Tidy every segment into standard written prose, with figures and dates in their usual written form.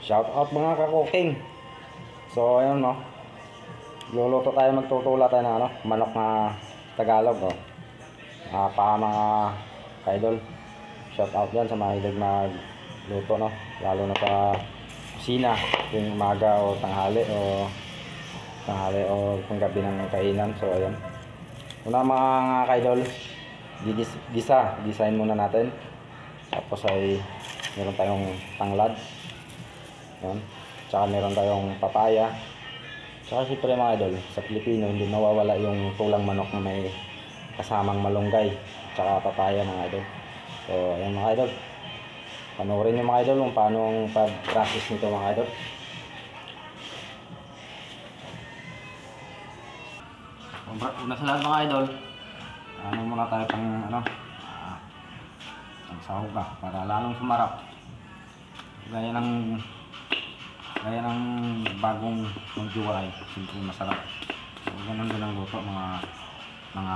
Shout out mga ka-cooking. So ayun no. Luluto tayo, magtutula tayo ng ano, manok na Tagalog oh. Pa mga ka-idol. Shout out diyan sa mga hilig magluto no, lalo na sa kusina, yung umaga o tanghali o panggabi ng kainan. So ayun. Una mga ka-idol, gisahin muna natin. Tapos ay meron tayong tanglad. Yan. Tsaka meron tayong papaya. Tsaka siyempre mga idol, sa Pilipino hindi nawawala yung tulang manok na may kasamang malunggay tsaka papaya mga idol. So ayan mga idol, panoorin nyo mga idol kung paano ang pag-process nito mga idol. Una sa lahat mga idol, ano muna tayo pang ano, ang sahog para lalong sumarap. Gaya ng bagong pangjuway, simple masarap. So ganun din ang luto mga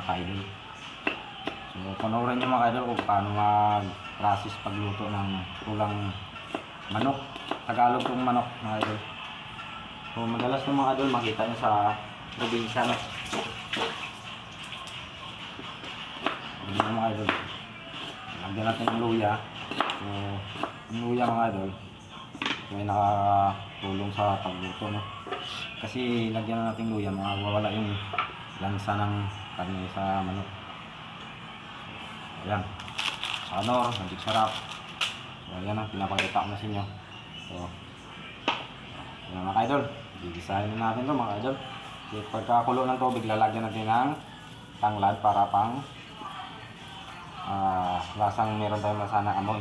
ka-idol. So panoorin nyo mga idol kung paano mag-process pagluto ng tulang manok, Tagalog kong manok mga idol. So madalas ng mga idol makita nyo sa probinsya no. Ganyan mga idol, lagyan natin ng luya. So ang luya mga idol may nakatulong sa pagluto no, kasi lagyan na natin luya, mawawala yung lansa ng karne sa manok. Ayan, sa ano, magic sarap. So ayan ang pinapakita ko na sa inyo. So ayan mga idol, gigisahin na natin to mga idol. So pagkakulo ng tubig, lalagyan natin ng tanglad para pang lasang meron tayong masana amoy.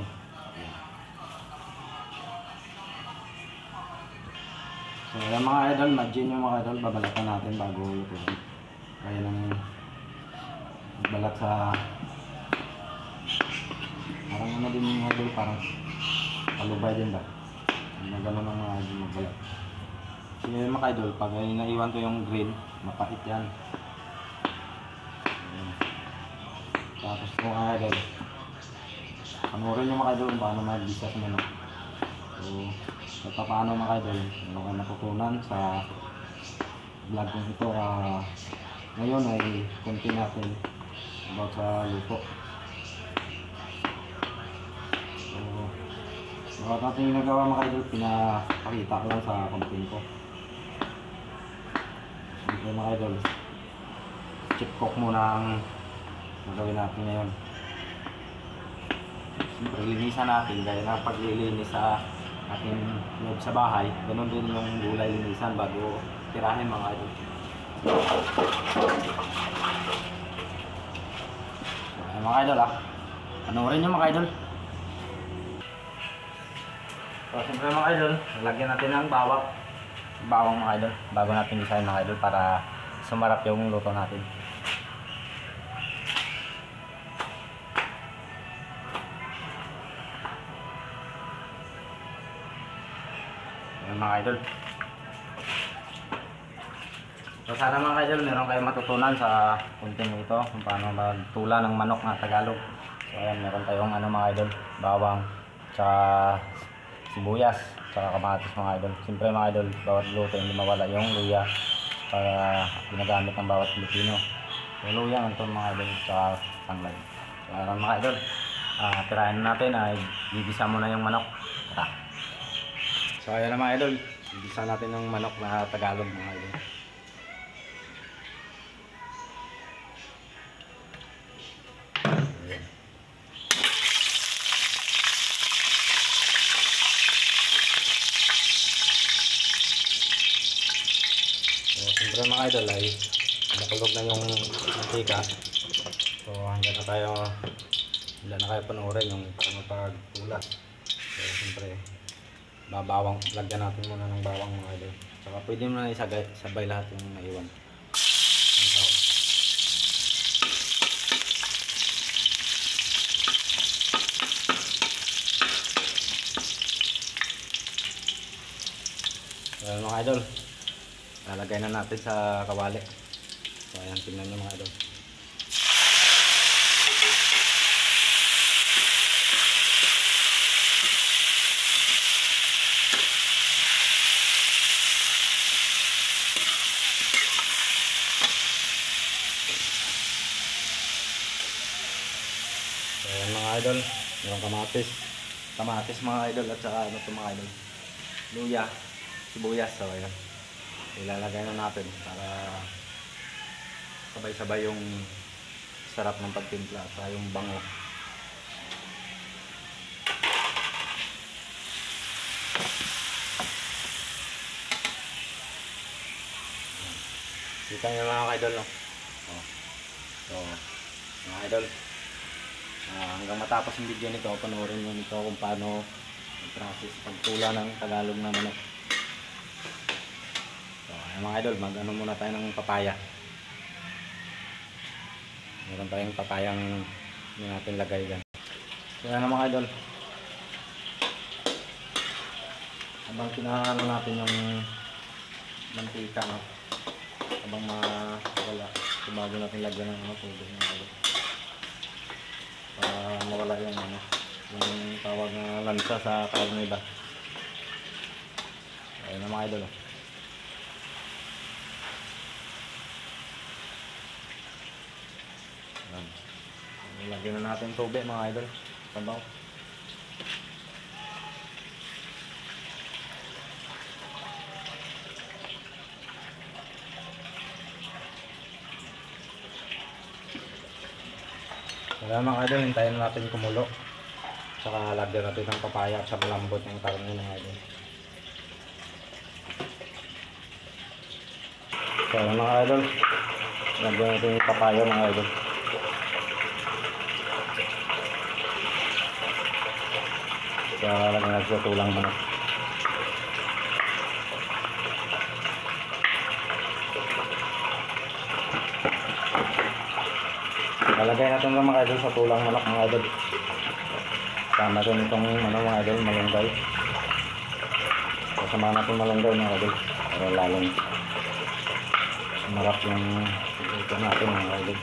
So ayan mga idol, imagine yung mga idol, babalatan natin bago lutuin. Kaya nang balat sa parang ano din mga idol, parang palubay din ba? Ganun ang mga idol magbalat. So yun mga idol, pag naiwan to yung green, mapait yan. Tapos kung mga idol, panoorin yung mga idol kung paano mag-gisa sa manok. So paano mga idol, ano kayo natutunan sa vlog kong ito. Ngayon ay konti natin about sa luto. So lahat natin yung nagawa mga idol, pinapakita ko lang sa content ko. So mga idol, check cook muna ang gagawin natin ngayon. Siyempre linisan natin, gaya na paglilinis sa ating loob sa bahay, ganun din yung gulay linisan bago tirahin mga idol. So, mga idol panoorin nyo mga idol. So siyempre mga idol, lagyan natin ng bawang mga idol bago natin isahin mga idol para sumarap yung luto natin. Mga idol, so sana mga idol meron kayong matutunan sa kunting ito kung paano magtula ng manok na Tagalog. So ayan, meron tayong ano mga idol, bawang, tsaka sibuyas, tsaka kamatis mga idol. Siyempre mga idol, bawat luto hindi mawala yung luya para ginagamit ng bawat Pilipino. So luya ito mga idol, tsaka tanglad. So ayan mga idol, tirahin natin ay gigisa muna yung manok. So ayan na mga idol, gisa natin ng manok na Tagalog mga idol. Ayan. So siyempre mga idol ay nakulog na yung mantika. So hanggang na kayo panoorin yung pagtula. So siyempre lagyan natin muna ng bawang mga idol. Saka pwede mo na sabay lahat yung naiwan. So mga idol, lalagay na natin sa kawali. So ayan, tingnan nyo mga idol. idol, merong kamatis mga idol, at saka ano to mga idol, luya, sibuyas. So ayan, ilalagay na natin para sabay-sabay yung sarap ng pagtimpla at saka yung bango. Kita nyo mga idol, no? So mga idol, hanggang matapos yung video nito, panoorin nyo nito kung paano yung process pagtula ng Tagalog na manok. So ayan mga idol, mag-ano muna tayo ng papaya. Meron tayong papayang hindi natin lagay dyan. So ayan mga idol, habang kinahalo natin yung mantika, no? Habang mawala, bago natin lagyan ng tubig ng idol, para mawala yung yung tawag na lansa sa karne ba. Ayun na mga idol. Lagyan na natin tubig mga idol, sabaw. Kaya mga idol, hintayin natin kumulo. Saka lagyan natin ng papaya at sa malambot ng karne mga idol. Kaya mga idol, lagyan natin yung papaya mga idol. Kaya lagyan natin sa tulang manok. Lalagay natin ng mga idol sa tulang manok mga idol. Sama natin itong mga idol, malunggay. Kasama natin malunggay mga idol, para lalong marap yung ito natin mga idol.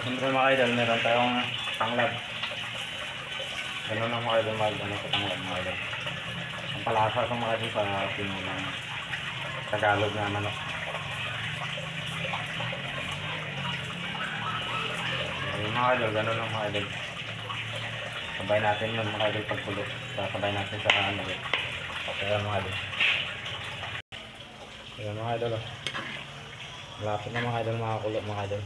Siyempre mga idol, meron tayong tanglad. Ganun ang mga idol, ano sa tanglad mga idol. Ang palasa itong mga idol sa pinulang Tagalog na manok. Yung mga idol, ganun ang mga idol. Sabay natin yun mga idol pagkulo. Sabay natin sa ano. Kaya mga idol. Kaya mga idol, malapit na mga idol makakulo mga idol.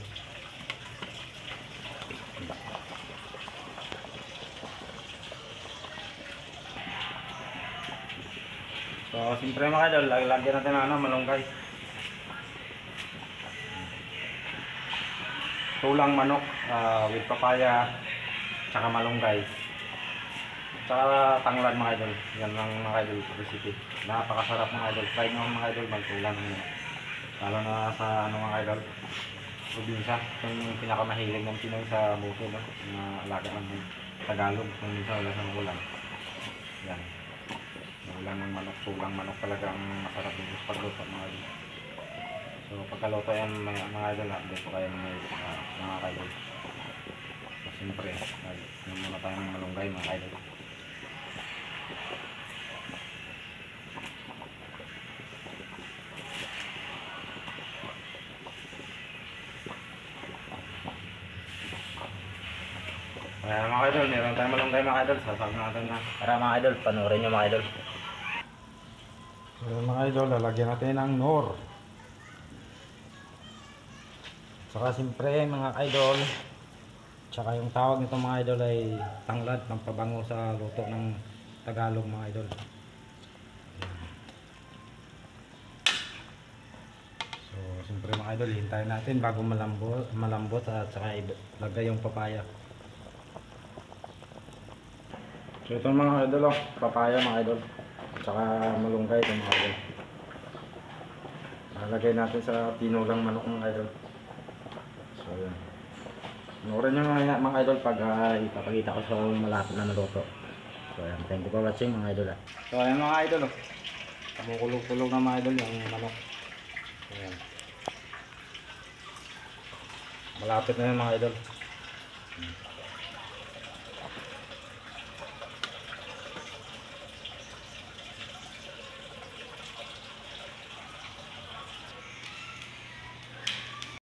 So, siyempre mga idol, lagyan natin ng malunggay. Tulang manok with papaya, tsaka malunggay. Tsaka tanglad mga idol. Yan lang mga idol recipe. Napakasarap mga idol. Try nyo mga idol magtulang. Lalo na sa mga idol, probinsya. Yung pinakamahilig ng Pinoy sa buko, no? Na alaga ng Tagalog. Kung minsan wala sa ulam. Yan. Ulam ng manok, tulang manok talaga ang masarap yung pagluto mga idol. So pagkaluto yan mga idol, update po kayo mga idol. So siyempre, yun muna tayo ng malunggay mga idol. Kaya mga idol, meron tayong malunggay mga idol, sasabog natin na. Para mga idol, panoorin nyo mga idol. So mga idol, lalagyan natin ng nor. Saka siyempre mga idol, tsaka yung tawag nito mga idol ay tanglad, pampabango sa luto ng Tagalog mga idol. So siyempre mga idol, hintayin natin bago malambot at saka ilagay yung papaya. So ito mga idol, papaya mga idol, at saka malunggay ito mga idol. Lalagay natin sa tinulang manok mga idol. So yun. Panoorin nyo mga idol pag ipapakita ko sa malapit na maluto. So ayan, thank you for watching mga idol. So ayan mga idol. Kumukulog-kulog na mga idol yung manok. So ayan. Malapit na yun mga idol.